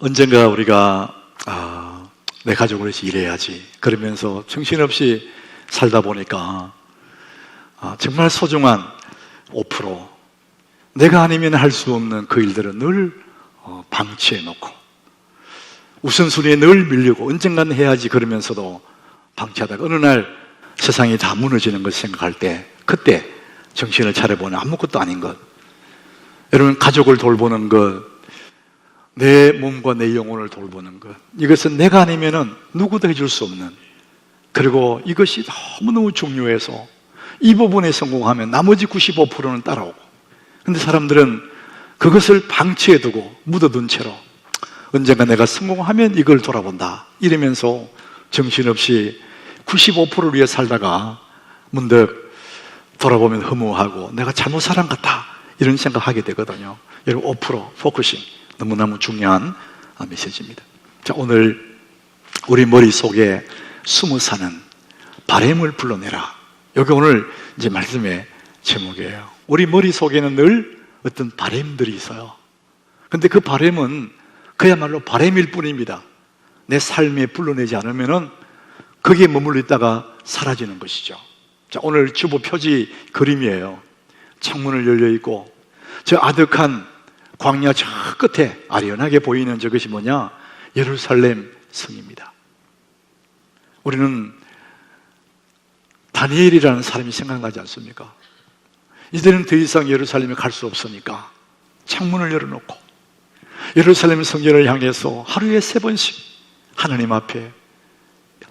언젠가 우리가 내 가족을 위해서 일해야지 그러면서 정신없이 살다 보니까 정말 소중한 5% 내가 아니면 할 수 없는 그 일들은 늘 방치해 놓고 우선순위에 늘 밀리고 언젠간 해야지 그러면서도 방치하다가 어느 날 세상이 다 무너지는 것을 생각할 때 그때 정신을 차려보니 아무것도 아닌 것. 여러분, 가족을 돌보는 것, 내 몸과 내 영혼을 돌보는 것, 이것은 내가 아니면 누구도 해줄 수 없는, 그리고 이것이 너무너무 중요해서 이 부분에 성공하면 나머지 95%는 따라오고, 근데 사람들은 그것을 방치해두고 묻어둔 채로 언젠가 내가 성공하면 이걸 돌아본다 이러면서 정신없이 95%를 위해 살다가 문득 돌아보면 허무하고 내가 잘못 살은 것 같다 이런 생각하게 되거든요. 여러분, 5% 포커싱 너무너무 중요한 메시지입니다. 자, 오늘 우리 머릿속에 숨어 사는 바램을 불러내라. 여기 오늘 이제 말씀의 제목이에요. 우리 머릿속에는 늘 어떤 바램들이 있어요. 근데 그 바램은 그야말로 바램일 뿐입니다. 내 삶에 불러내지 않으면은 거기에 머물러 있다가 사라지는 것이죠. 자, 오늘 주보 표지 그림이에요. 창문을 열려 있고 저 아득한 광야 저 끝에 아련하게 보이는 저것이 뭐냐? 예루살렘 성입니다. 우리는 다니엘이라는 사람이 생각나지 않습니까? 이제는 더 이상 예루살렘에 갈 수 없으니까 창문을 열어놓고 예루살렘 성전을 향해서 하루에 3번씩 하나님 앞에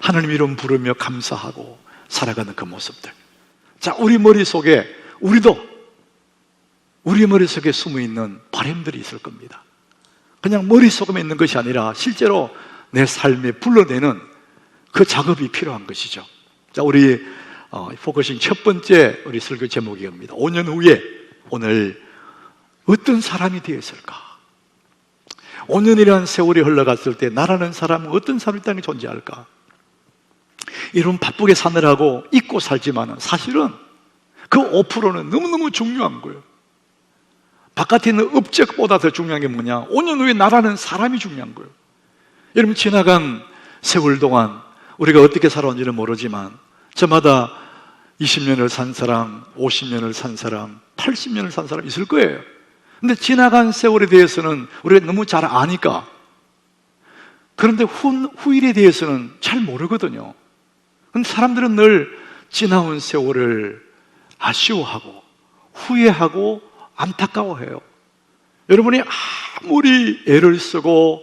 하나님 이름 부르며 감사하고 살아가는 그 모습들. 자, 우리 머릿속에 우리 머릿속에 숨어있는 바램들이 있을 겁니다. 그냥 머릿속에 있는 것이 아니라 실제로 내 삶에 불러내는 그 작업이 필요한 것이죠. 자, 우리 포커싱 첫 번째 우리 설교 제목입니다. 5년 후에 오늘 어떤 사람이 되었을까? 5년이라는 세월이 흘러갔을 때 나라는 사람은 어떤 사람이 땅에 존재할까? 이런 바쁘게 사느라고 잊고 살지만 사실은 그 5%는 너무너무 중요한 거예요. 바깥에 있는 업적보다 더 중요한 게 뭐냐? 5년 후에 나라는 사람이 중요한 거예요. 여러분, 지나간 세월 동안 우리가 어떻게 살아온지는 모르지만 저마다 20년을 산 사람, 50년을 산 사람, 80년을 산 사람 있을 거예요. 근데 지나간 세월에 대해서는 우리가 너무 잘 아니까. 그런데 후일에 대해서는 잘 모르거든요. 근데 사람들은 늘 지나온 세월을 아쉬워하고 후회하고 안타까워해요. 여러분이 아무리 애를 쓰고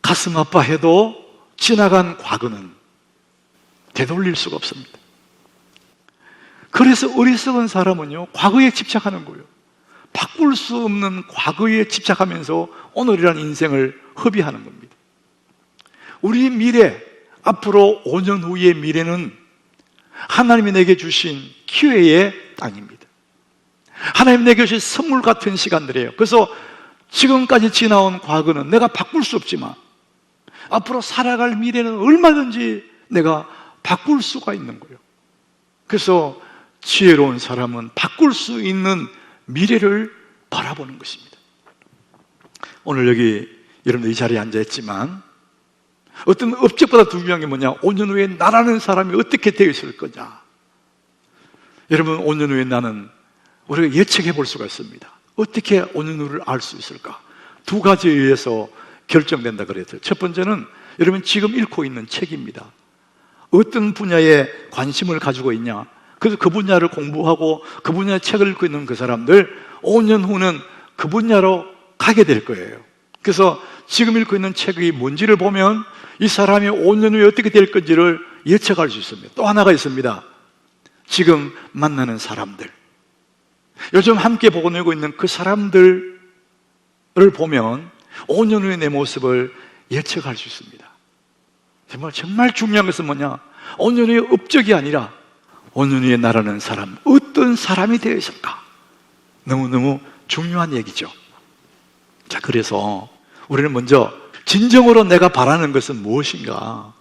가슴 아파해도 지나간 과거는 되돌릴 수가 없습니다. 그래서 어리석은 사람은요, 과거에 집착하는 거예요. 바꿀 수 없는 과거에 집착하면서 오늘이라는 인생을 허비하는 겁니다. 우리 미래, 앞으로 5년 후의 미래는 하나님이 내게 주신 기회의 땅입니다. 하나님 내게 주신 선물 같은 시간들이에요. 그래서 지금까지 지나온 과거는 내가 바꿀 수 없지만 앞으로 살아갈 미래는 얼마든지 내가 바꿀 수가 있는 거예요. 그래서 지혜로운 사람은 바꿀 수 있는 미래를 바라보는 것입니다. 오늘 여기 여러분들 이 자리에 앉아있지만 어떤 업적보다 더 중요한 게 뭐냐? 5년 후에 나라는 사람이 어떻게 되어 있을 거냐? 여러분, 5년 후에 나는 우리가 예측해 볼 수가 있습니다. 어떻게 5년 후를 알 수 있을까? 2가지에 의해서 결정된다 그랬어요. 첫 번째는 여러분 지금 읽고 있는 책입니다. 어떤 분야에 관심을 가지고 있냐? 그래서 그 분야를 공부하고 그 분야의 책을 읽고 있는 그 사람들 5년 후는 그 분야로 가게 될 거예요. 그래서 지금 읽고 있는 책이 뭔지를 보면 이 사람이 5년 후에 어떻게 될 건지를 예측할 수 있습니다. 또 하나가 있습니다. 지금 만나는 사람들, 요즘 함께 보내고 있는 그 사람들을 보면 5년 후의 내 모습을 예측할 수 있습니다. 정말 중요한 것은 뭐냐? 5년 후의 업적이 아니라 5년 후에 나라는 사람, 어떤 사람이 되어 있을까? 너무너무 중요한 얘기죠. 자, 그래서 우리는 먼저 진정으로 내가 바라는 것은 무엇인가?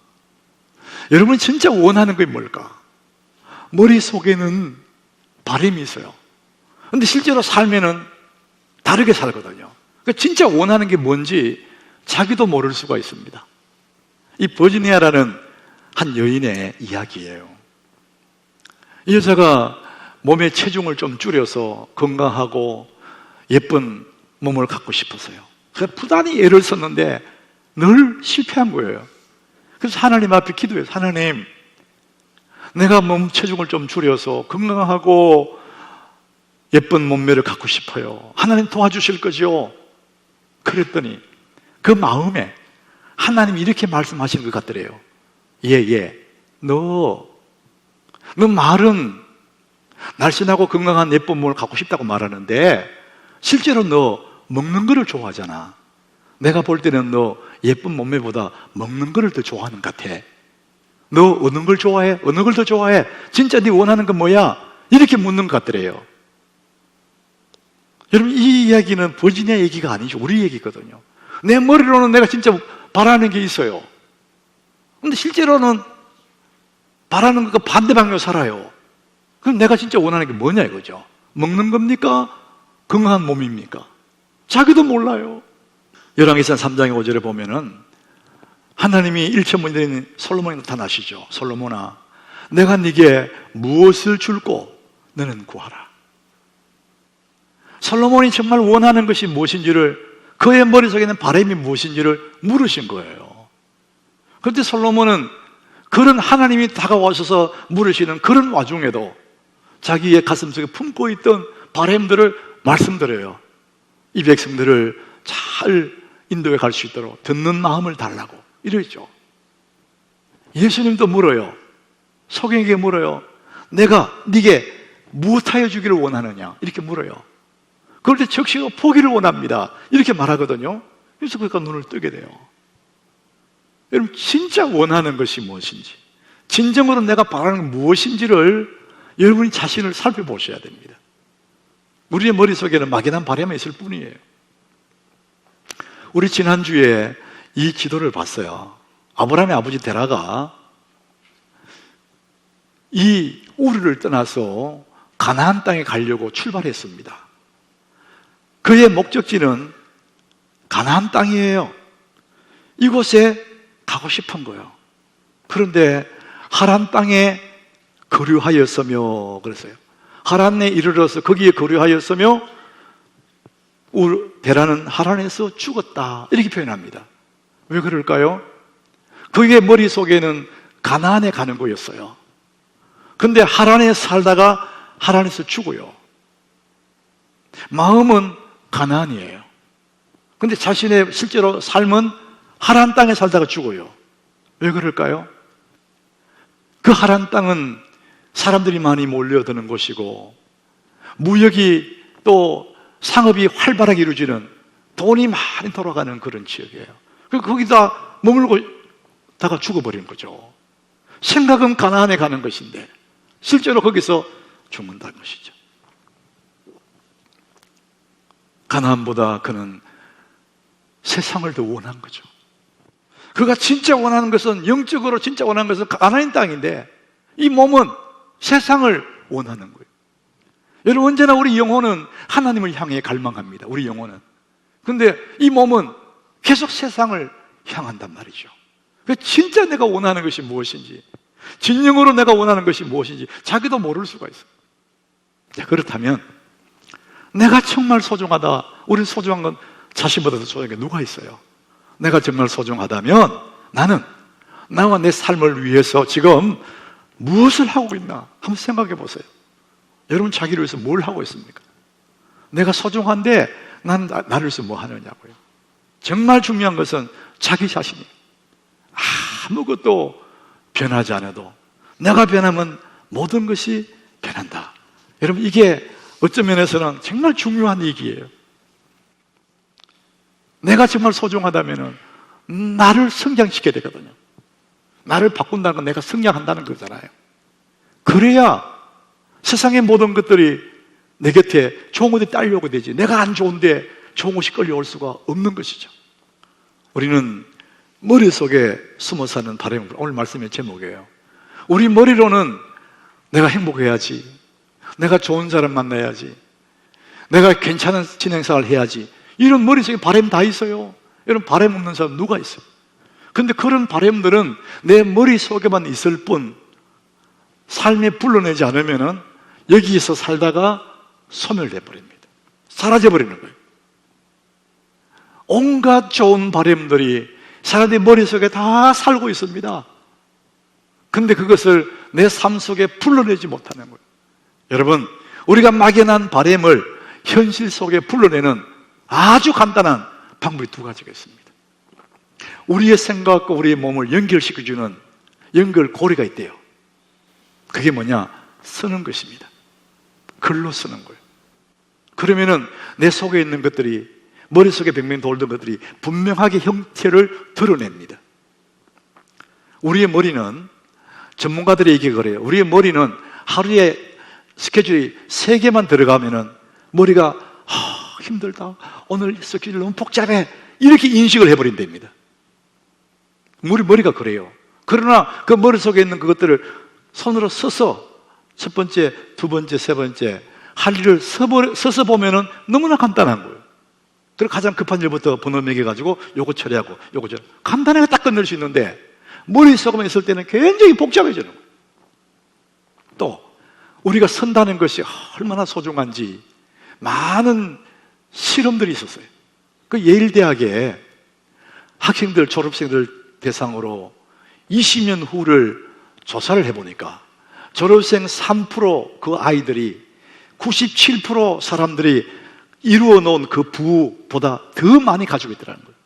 여러분이 진짜 원하는 게 뭘까? 머릿속에는 바람이 있어요. 근데 실제로 삶에는 다르게 살거든요. 그러니까 진짜 원하는 게 뭔지 자기도 모를 수가 있습니다. 이 버지니아라는 한 여인의 이야기예요. 이 여자가 몸의 체중을 좀 줄여서 건강하고 예쁜 몸을 갖고 싶어서요. 그래서 부단히 애를 썼는데 늘 실패한 거예요. 그래서 하나님 앞에 기도해요. 하나님, 내가 몸 체중을 좀 줄여서 건강하고 예쁜 몸매를 갖고 싶어요. 하나님 도와주실 거죠? 그랬더니 그 마음에 하나님이 이렇게 말씀하시는 것 같더래요. 너 말은 날씬하고 건강한 예쁜 몸을 갖고 싶다고 말하는데 실제로 너 먹는 거를 좋아하잖아. 내가 볼 때는 너 예쁜 몸매보다 먹는 거를 더 좋아하는 것 같아. 너 어느 걸 좋아해? 어느 걸 더 좋아해? 진짜 네 원하는 건 뭐야? 이렇게 묻는 것 같더래요. 여러분, 이 이야기는 버지니아 얘기가 아니죠. 우리 얘기거든요. 내 머리로는 내가 진짜 바라는 게 있어요. 근데 실제로는 바라는 것과 반대 방향으로 살아요. 그럼 내가 진짜 원하는 게 뭐냐 이거죠. 먹는 겁니까? 건강한 몸입니까? 자기도 몰라요. 열왕기상 3장의 5절에 보면은 하나님이 일천문인 솔로몬이 나타나시죠. 솔로몬아, 내가 네게 무엇을 줄고 너는 구하라. 솔로몬이 정말 원하는 것이 무엇인지를, 그의 머릿속에는 바람이 무엇인지를 물으신 거예요. 그런데 솔로몬은 그런 하나님이 다가와셔서 물으시는 그런 와중에도 자기의 가슴속에 품고 있던 바람들을 말씀드려요. 이 백성들을 잘 인도해 갈 수 있도록 듣는 마음을 달라고 이러죠. 예수님도 물어요. 소경에게 물어요. 내가 네게 무엇하여 주기를 원하느냐 이렇게 물어요. 그럴 때 적시가 포기를 원합니다 이렇게 말하거든요. 그래서 그러니까 눈을 뜨게 돼요. 여러분, 진짜 원하는 것이 무엇인지, 진정으로 내가 바라는 게 무엇인지를 여러분이 자신을 살펴보셔야 됩니다. 우리의 머릿속에는 막연한 바람이 있을 뿐이에요. 우리 지난주에 이 기도를 봤어요. 아브라함의 아버지 데라가 이 우르를 떠나서 가나안 땅에 가려고 출발했습니다. 그의 목적지는 가나안 땅이에요. 이곳에 가고 싶은 거예요. 그런데 하란 땅에 거류하였으며 그랬어요. 하란에 이르러서 거기에 거류하였으며 데라는 하란에서 죽었다 이렇게 표현합니다. 왜 그럴까요? 그의 머릿속에는 가나안에 가는 거였어요. 근데 하란에 살다가 하란에서 죽어요. 마음은 가나안이에요. 근데 자신의 실제로 삶은 하란 땅에 살다가 죽어요. 왜 그럴까요? 그 하란 땅은 사람들이 많이 몰려드는 곳이고 무역이 또 상업이 활발하게 이루어지는 돈이 많이 돌아가는 그런 지역이에요. 그래서 거기다 머물고다가 죽어버리는 거죠. 생각은 가나안에 가는 것인데 실제로 거기서 죽는다는 것이죠. 가나안보다 그는 세상을 더 원한 거죠. 그가 진짜 원하는 것은, 영적으로 진짜 원하는 것은 가나안 땅인데 이 몸은 세상을 원하는 거예요. 여러분, 언제나 우리 영혼은 하나님을 향해 갈망합니다. 우리 영혼은. 그런데 이 몸은 계속 세상을 향한단 말이죠. 진짜 내가 원하는 것이 무엇인지, 진정으로 내가 원하는 것이 무엇인지 자기도 모를 수가 있어요. 그렇다면 내가 정말 소중하다. 우리 소중한 건 자신보다 더 소중한 게 누가 있어요? 내가 정말 소중하다면 나는 나와 내 삶을 위해서 지금 무엇을 하고 있나 한번 생각해 보세요. 여러분, 자기를 위해서 뭘 하고 있습니까? 내가 소중한데 나는 나를 위해서 뭐 하느냐고요. 정말 중요한 것은 자기 자신이에요. 아무것도 변하지 않아도 내가 변하면 모든 것이 변한다. 여러분, 이게 어떤 면에서는 정말 중요한 얘기예요. 내가 정말 소중하다면 나를 성장시켜야 되거든요. 나를 바꾼다는 건 내가 성장한다는 거잖아요. 그래야 세상의 모든 것들이 내 곁에 좋은 곳에 딸려오게 되지, 내가 안 좋은데 좋은 곳이 끌려올 수가 없는 것이죠. 우리는 머릿속에 숨어 사는 바람, 오늘 말씀의 제목이에요. 우리 머리로는 내가 행복해야지, 내가 좋은 사람 만나야지, 내가 괜찮은 신행생활을 해야지, 이런 머릿속에 바람이 다 있어요. 여러분, 바램 없는 사람 누가 있어요? 근데 그런 바램들은 내 머릿속에만 있을 뿐 삶에 불러내지 않으면 여기에서 살다가 소멸돼 버립니다. 사라져 버리는 거예요. 온갖 좋은 바램들이 사람들의 머릿속에 다 살고 있습니다. 근데 그것을 내 삶 속에 불러내지 못하는 거예요. 여러분, 우리가 막연한 바램을 현실 속에 불러내는 아주 간단한 방법이 두 가지가 있습니다. 우리의 생각과 우리의 몸을 연결시켜주는 연결고리가 있대요. 그게 뭐냐? 쓰는 것입니다. 글로 쓰는 거예요. 그러면은 내 속에 있는 것들이, 머릿속에 뱅뱅 돌던 것들이 분명하게 형태를 드러냅니다. 우리의 머리는, 전문가들의 얘기가 그래요. 우리의 머리는 하루에 스케줄이 3개만 들어가면은 머리가 힘들다, 오늘 스케줄 너무 복잡해, 이렇게 인식을 해버린답니다. 우리 머리가 그래요. 그러나 그 머릿속에 있는 그것들을 손으로 써서 첫 번째, 두 번째, 세 번째 할 일을 써서 보면은 너무나 간단한 거예요. 그리고 가장 급한 일부터 번호 매겨가지고 요거 처리하고 요거 처리, 간단하게 딱 끝낼 수 있는데 머릿속에만 있을 때는 굉장히 복잡해지는 거예요. 또 우리가 선다는 것이 얼마나 소중한지 많은 실험들이 있었어요. 그 예일대학에 학생들, 졸업생들 대상으로 20년 후를 조사를 해보니까 졸업생 3% 그 아이들이 97% 사람들이 이루어 놓은 그 부보다 더 많이 가지고 있더라는 거예요.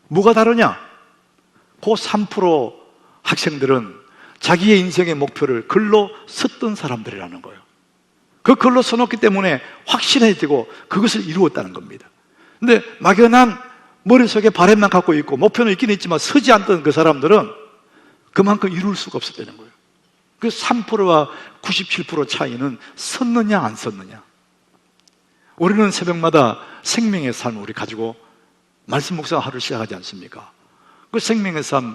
뭐가 다르냐? 그 3% 학생들은 자기의 인생의 목표를 글로 썼던 사람들이라는 거예요. 그 글로 써놓기 때문에 확신해지고 그것을 이루었다는 겁니다. 근데 막연한 머릿속에 바램만 갖고 있고 목표는 있긴 있지만 서지 않던 그 사람들은 그만큼 이룰 수가 없었다는 거예요. 그 3%와 97% 차이는 썼느냐 안 썼느냐. 우리는 새벽마다 생명의 삶을 우리 가지고 말씀 묵상 하루 시작하지 않습니까? 그 생명의 삶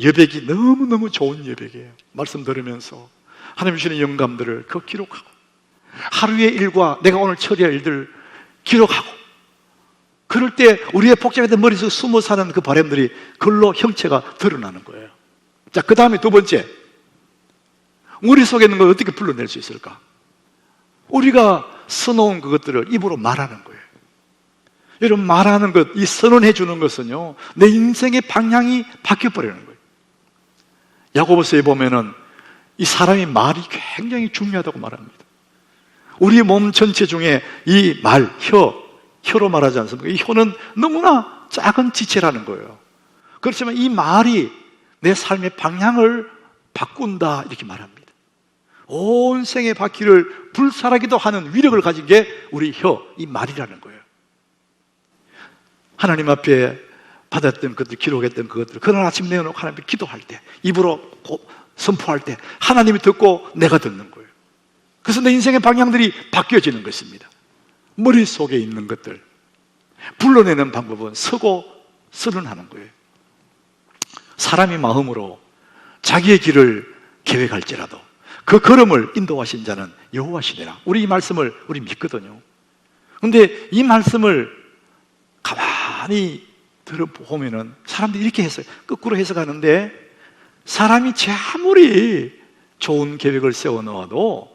여백이 너무너무 좋은 여백이에요. 말씀 들으면서 하나님 주시는 영감들을 그 기록하고 하루의 일과 내가 오늘 처리할 일들을 기록하고, 그럴 때 우리의 복잡했던 머릿속에 숨어 사는 그 바람들이 글로 형체가 드러나는 거예요. 자, 그 다음에 두 번째, 머릿속에 있는 걸 어떻게 불러낼 수 있을까? 우리가 써놓은 그것들을 입으로 말하는 거예요. 여러분, 말하는 것, 이 선언해 주는 것은요, 내 인생의 방향이 바뀌어버리는 거예요. 야고보서에 보면은 이 사람이 말이 굉장히 중요하다고 말합니다. 우리 몸 전체 중에 이 말, 혀로 말하지 않습니까? 이 혀는 너무나 작은 지체라는 거예요. 그렇지만 이 말이 내 삶의 방향을 바꾼다, 이렇게 말합니다. 온 생의 바퀴를 불살하기도 하는 위력을 가진 게 우리 혀, 이 말이라는 거예요. 하나님 앞에 받았던 것들, 기록했던 그것들, 그날 아침 내어놓고 하나님 앞에 기도할 때, 입으로 선포할 때 하나님이 듣고 내가 듣는 거예요. 그래서 내 인생의 방향들이 바뀌어지는 것입니다. 머릿속에 있는 것들 불러내는 방법은 쓰고 선언하는 거예요. 사람이 마음으로 자기의 길을 계획할지라도 그 걸음을 인도하신 자는 여호와시니라. 우리 이 말씀을 우리 믿거든요. 그런데 이 말씀을 가만히 들어보면은 사람들이 이렇게 했어요. 거꾸로 해석하는데, 사람이 아무리 좋은 계획을 세워놓아도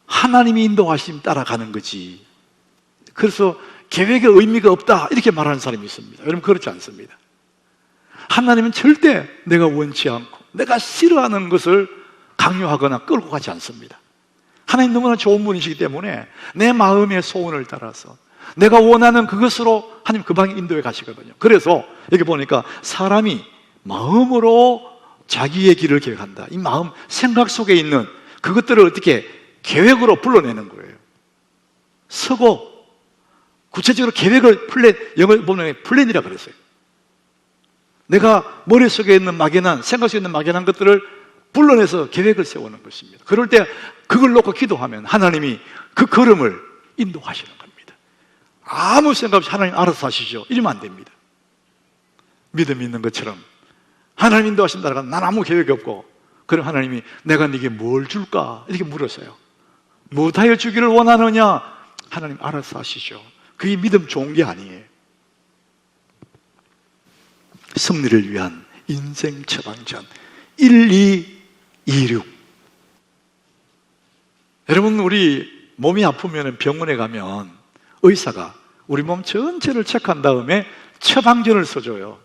하나님이 인도하심 따라가는 거지, 그래서 계획의 의미가 없다, 이렇게 말하는 사람이 있습니다. 여러분, 그렇지 않습니다. 하나님은 절대 내가 원치 않고 내가 싫어하는 것을 강요하거나 끌고 가지 않습니다. 하나님 너무나 좋은 분이시기 때문에 내 마음의 소원을 따라서 내가 원하는 그것으로 하나님 그 방에 인도해 가시거든요. 그래서 여기 보니까 사람이 마음으로 자기의 길을 계획한다. 이 마음, 생각 속에 있는 그것들을 어떻게 계획으로 불러내는 거예요. 쓰고 구체적으로 계획을 영어 보면 플랜이라고 그랬어요. 내가 머릿속에 있는 막연한, 생각 속에 있는 막연한 것들을 불러내서 계획을 세우는 것입니다. 그럴 때 그걸 놓고 기도하면 하나님이 그 걸음을 인도하시는 겁니다. 아무 생각 없이 하나님 알아서 하시죠, 이러면 안 됩니다. 믿음이 있는 것처럼 하나님 인도하신다라고 난 아무 계획이 없고, 그럼 하나님이 내가 네게 뭘 줄까? 이렇게 물었어요. 무엇하여 주기를 원하느냐? 하나님 알아서 하시죠. 그게 믿음 좋은 게 아니에요. 승리를 위한 인생 처방전 1, 2, 2, 6. 여러분, 우리 몸이 아프면 병원에 가면 의사가 우리 몸 전체를 체크한 다음에 처방전을 써줘요.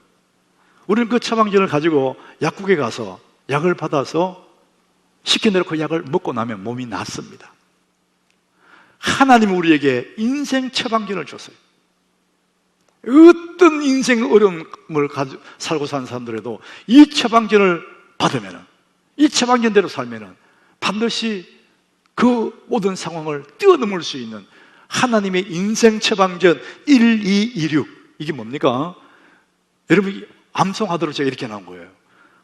우리는 그 처방전을 가지고 약국에 가서 약을 받아서 시킨 대로 그 약을 먹고 나면 몸이 낫습니다. 하나님은 우리에게 인생 처방전을 줬어요. 어떤 인생 어려움을 살고 사는 사람들에도 이 처방전을 받으면, 이 처방전대로 살면 반드시 그 모든 상황을 뛰어넘을 수 있는 하나님의 인생 처방전 1, 2, 2, 6. 이게 뭡니까? 여러분 암송하도록 제가 이렇게 나온 거예요.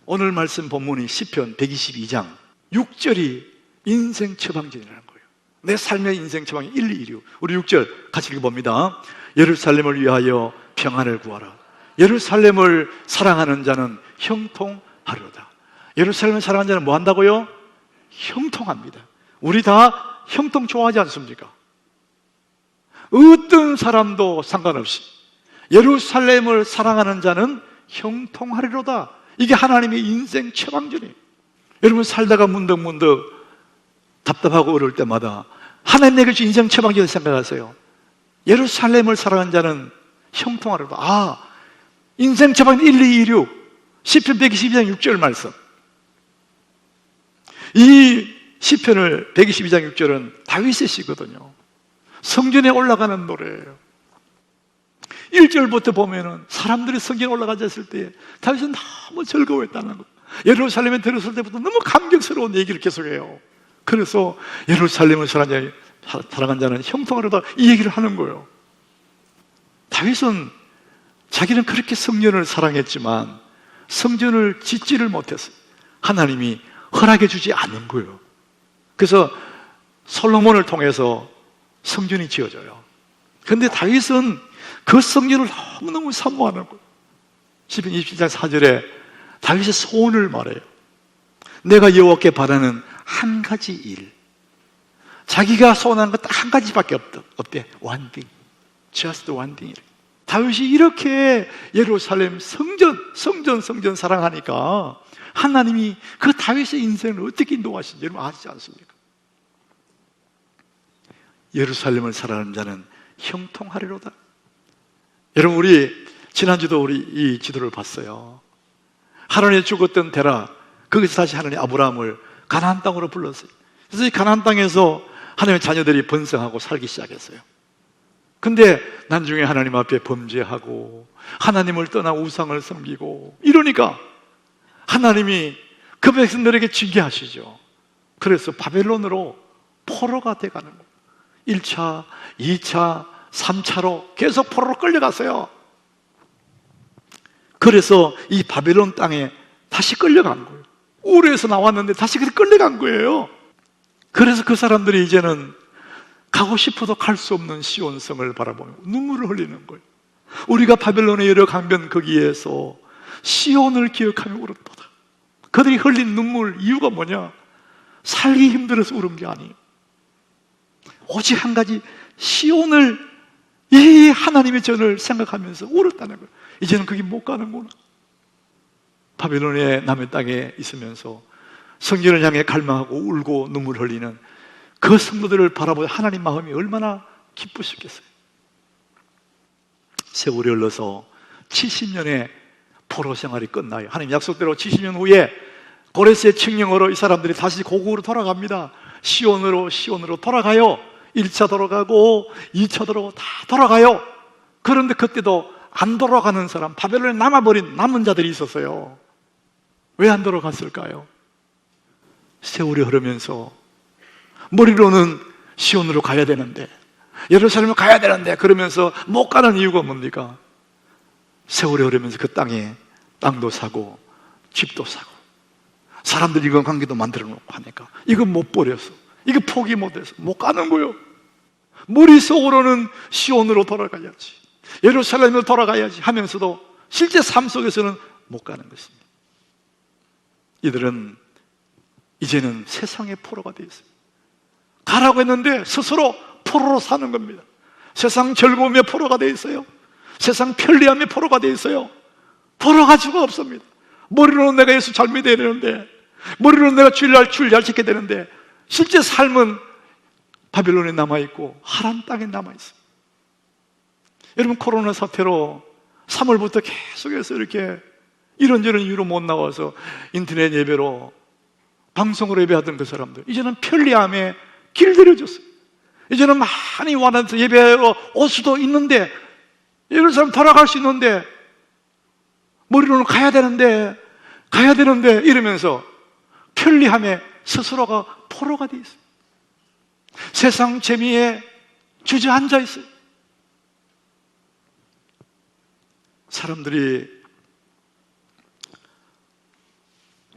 오늘 말씀 본문이 시편 122장 6절이 인생 처방전이라는 거예요. 내 삶의 인생 처방전 1, 2, 1, 6. 우리 6절 같이 읽어봅니다. 예루살렘을 위하여 평안을 구하라. 예루살렘을 사랑하는 자는 형통하리로다. 예루살렘을 사랑하는 자는 뭐 한다고요? 형통합니다. 우리 다 형통 좋아하지 않습니까? 어떤 사람도 상관없이 예루살렘을 사랑하는 자는 형통하리로다. 이게 하나님의 인생 처방전이에요. 여러분 살다가 문득문득 답답하고 어려울 때마다 하나님 내게 주신 인생 처방전을 생각하세요. 예루살렘을 사랑하는 자는 형통하리로다. 아, 인생 처방전 1, 2, 1, 6 시편 122장 6절 말씀. 이 시편을 122장 6절은 다윗의 시거든요. 성전에 올라가는 노래예요. 1절부터 보면은 사람들이 성전에 올라가졌을 때 다윗은 너무 즐거워했다는 거. 예루살렘에 들었을 때부터 너무 감격스러운 얘기를 계속해요. 그래서 예루살렘을 사랑한 자는 형통하리로다 이 얘기를 하는 거예요. 다윗은 자기는 그렇게 성전을 사랑했지만 성전을 짓지를 못했어요. 하나님이 허락해 주지 않은 거예요. 그래서 솔로몬을 통해서 성전이 지어져요. 그런데 다윗은 그 성전을 너무너무 사모하는 거예요. 시편 27장 4절에 다윗의 소원을 말해요. 내가 여호와께 바라는 한 가지 일. 자기가 소원하는 것 딱 한 가지밖에 없대. One thing. Just one thing. 다윗이 이렇게 예루살렘 성전 사랑하니까 하나님이 그 다윗의 인생을 어떻게 인도하신지 여러분 아시지 않습니까? 예루살렘을 사랑하는 자는 형통하리로다. 여러분 우리 지난주도 우리 이 지도를 봤어요. 하나님이 죽었던 데라 거기서 다시 하나님 아브라함을 가나안 땅으로 불렀어요. 그래서 이 가나안 땅에서 하나님의 자녀들이 번성하고 살기 시작했어요. 근데 나중에 하나님 앞에 범죄하고 하나님을 떠나 우상을 섬기고 이러니까 하나님이 그 백성들에게 징계하시죠. 그래서 바벨론으로 포로가 돼가는 거예요. 1차, 2차, 3차로 계속 포로로 끌려갔어요. 그래서 이 바벨론 땅에 다시 끌려간 거예요. 우르에서 나왔는데 다시 끌려간 거예요. 그래서 그 사람들이 이제는 가고 싶어도 갈 수 없는 시온성을 바라보며 눈물을 흘리는 거예요. 우리가 바벨론의 여러 강변 거기에서 시온을 기억하며 울었도다. 그들이 흘린 눈물 이유가 뭐냐? 살기 힘들어서 울은 게 아니에요. 오직 한 가지 시온을 이 하나님의 전을 생각하면서 울었다는 거예요. 이제는 거기 못 가는구나. 바벨론의 남의 땅에 있으면서 성전을 향해 갈망하고 울고 눈물 흘리는 그 성도들을 바라보며 하나님 마음이 얼마나 기쁘셨겠어요. 세월이 흘러서 70년의 포로 생활이 끝나요. 하나님 약속대로 70년 후에 고레스의 칙령으로 이 사람들이 다시 고국으로 돌아갑니다. 시온으로 돌아가요. 1차 돌아가고 2차 돌아가고 다 돌아가요. 그런데 그때도 안 돌아가는 사람, 바벨론에 남아버린 남은 자들이 있었어요. 왜 안 돌아갔을까요? 세월이 흐르면서 머리로는 시온으로 가야 되는데, 예루살렘을 가야 되는데 그러면서 못 가는 이유가 뭡니까? 세월이 흐르면서 그 땅에 땅도 사고 집도 사고 사람들이 이건 관계도 만들어 놓고 하니까 이거 못 버려서, 이거 포기 못해서 못 가는 거예요. 머릿속으로는 시온으로 돌아가야지, 예루살렘으로 돌아가야지 하면서도 실제 삶 속에서는 못 가는 것입니다. 이들은 이제는 세상의 포로가 되어 있어요. 가라고 했는데 스스로 포로로 사는 겁니다. 세상 즐거움의 포로가 되어 있어요. 세상 편리함의 포로가 되어 있어요. 돌아갈 수가 없습니다. 머리로는 내가 예수 잘 믿어야 되는데, 머리로는 내가 주일날 주일 잘 지켜야 되는데, 실제 삶은 바빌론에 남아있고 하란 땅에 남아있어요. 여러분, 코로나 사태로 3월부터 계속해서 이렇게 이런저런 이유로 못 나와서 인터넷 예배로 방송으로 예배하던 그 사람들, 이제는 편리함에 길들여졌어요. 이제는 많이 와서 예배하러 올 수도 있는데, 이런 사람 돌아갈 수 있는데, 머리로는 가야 되는데 이러면서 편리함에 스스로가 포로가 되어 있어요. 세상 재미에 주저앉아 있어요. 사람들이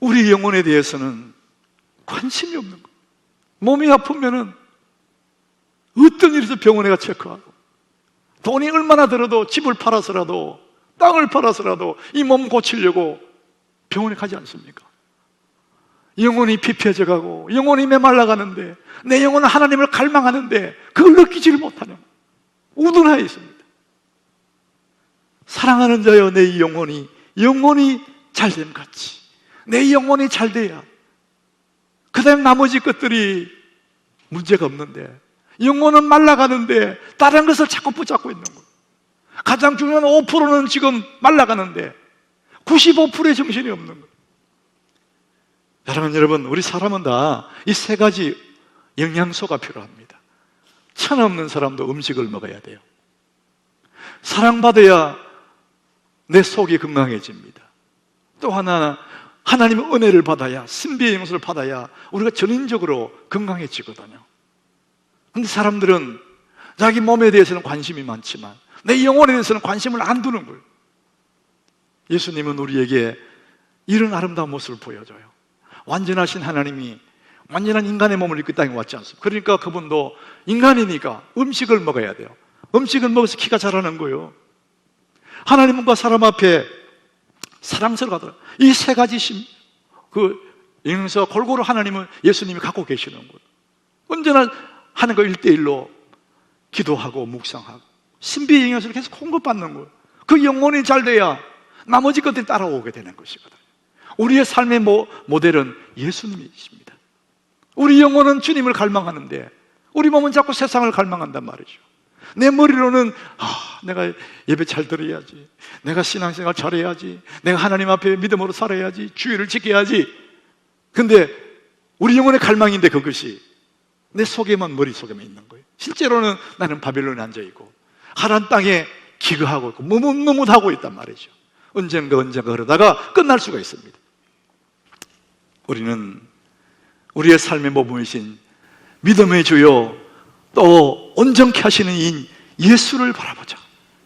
우리 영혼에 대해서는 관심이 없는 거예요. 몸이 아프면은 어떤 일에서 병원에 가 체크하고, 돈이 얼마나 들어도 집을 팔아서라도 땅을 팔아서라도 이 몸 고치려고 병원에 가지 않습니까? 영혼이 피폐해져 가고 영혼이 메말라가는데, 내 영혼은 하나님을 갈망하는데 그걸 느끼지를 못하냐, 우둔하여 있습니다. 사랑하는 자여, 내 영혼이 잘됨 같이 내 영혼이 잘 돼야 그 다음 나머지 것들이 문제가 없는데, 영혼은 말라가는데 다른 것을 자꾸 붙잡고 있는 거예요. 가장 중요한 5%는 지금 말라가는데 95%의 정신이 없는 거예요. 사랑하는 여러분, 우리 사람은 다 이 세 가지 영양소가 필요합니다. 천 없는 사람도 음식을 먹어야 돼요. 사랑받아야 내 속이 건강해집니다. 또 하나, 하나님의 은혜를 받아야, 신비의 영성을 받아야 우리가 전인적으로 건강해지거든요. 근데 사람들은 자기 몸에 대해서는 관심이 많지만 내 영혼에 대해서는 관심을 안 두는 거예요. 예수님은 우리에게 이런 아름다운 모습을 보여줘요. 완전하신 하나님이 완전한 인간의 몸을 입고 이 땅에 왔지 않습니까? 그러니까 그분도 인간이니까 음식을 먹어야 돼요. 음식을 먹어서 키가 자라는 거예요. 하나님과 사람 앞에 사랑스러워하더라. 이 세 가지 영양소가 골고루 하나님은, 예수님이 갖고 계시는 거예요. 언제나 하나님과 1대1로 기도하고 묵상하고 신비의 영양소를 계속 공급받는 거예요. 그 영혼이 잘 돼야 나머지 것들이 따라오게 되는 것이거든요. 우리의 삶의 모델은 예수님이십니다. 우리 영혼은 주님을 갈망하는데 우리 몸은 자꾸 세상을 갈망한단 말이죠. 내 머리로는 내가 예배 잘 드려야지, 내가 신앙생활 잘해야지, 내가 하나님 앞에 믿음으로 살아야지, 주의를 지켜야지. 근데 우리 영혼의 갈망인데 그것이 내 속에만, 머릿속에만 있는 거예요. 실제로는 나는 바빌론에 앉아있고 하란 땅에 기거하고 있고 무뭇무뭇하고 있단 말이죠. 언젠가 그러다가 끝날 수가 있습니다. 우리는 우리의 삶의 모범이신 믿음의 주요 또 온전케 하시는 이 예수를 바라보자.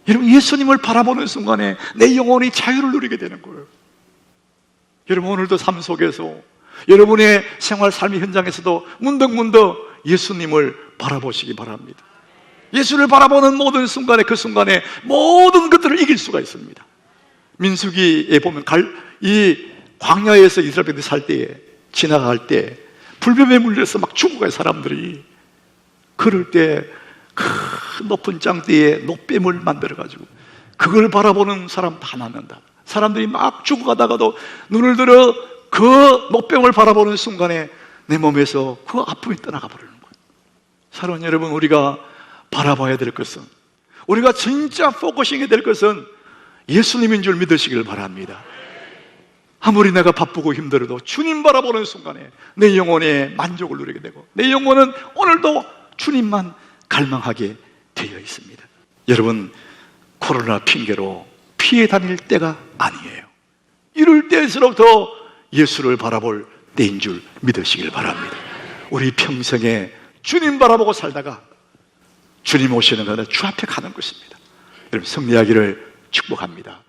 여러분, 예수님을 바라보는 순간에 내 영혼이 자유를 누리게 되는 거예요. 여러분, 오늘도 삶 속에서, 여러분의 생활 삶의 현장에서도 문득문득 예수님을 바라보시기 바랍니다. 예수를 바라보는 모든 순간에, 그 순간에 모든 것들을 이길 수가 있습니다. 민수기에 보면 이 광야에서 이스라엘들이 살 때에, 지나갈 때 불뱀에 물려서 막 죽어가요, 사람들이. 그럴 때 그 높은 장대에 노뱀을 만들어가지고 그걸 바라보는 사람 다 낳는다. 사람들이 막 죽어가다가도 눈을 들어 그 노뱀을 바라보는 순간에 내 몸에서 그 아픔이 떠나가 버리는 거예요. 사랑하는 여러분, 우리가 바라봐야 될 것은, 우리가 진짜 포커싱해야 될 것은 예수님인 줄 믿으시길 바랍니다. 아무리 내가 바쁘고 힘들어도 주님 바라보는 순간에 내 영혼의 만족을 누리게 되고 내 영혼은 오늘도 주님만 갈망하게 되어 있습니다. 여러분, 코로나 핑계로 피해 다닐 때가 아니에요. 이럴 때일수록 더 예수를 바라볼 때인 줄 믿으시길 바랍니다. 우리 평생에 주님 바라보고 살다가 주님 오시는 거는 주 앞에 가는 것입니다. 여러분, 승리하기를 축복합니다.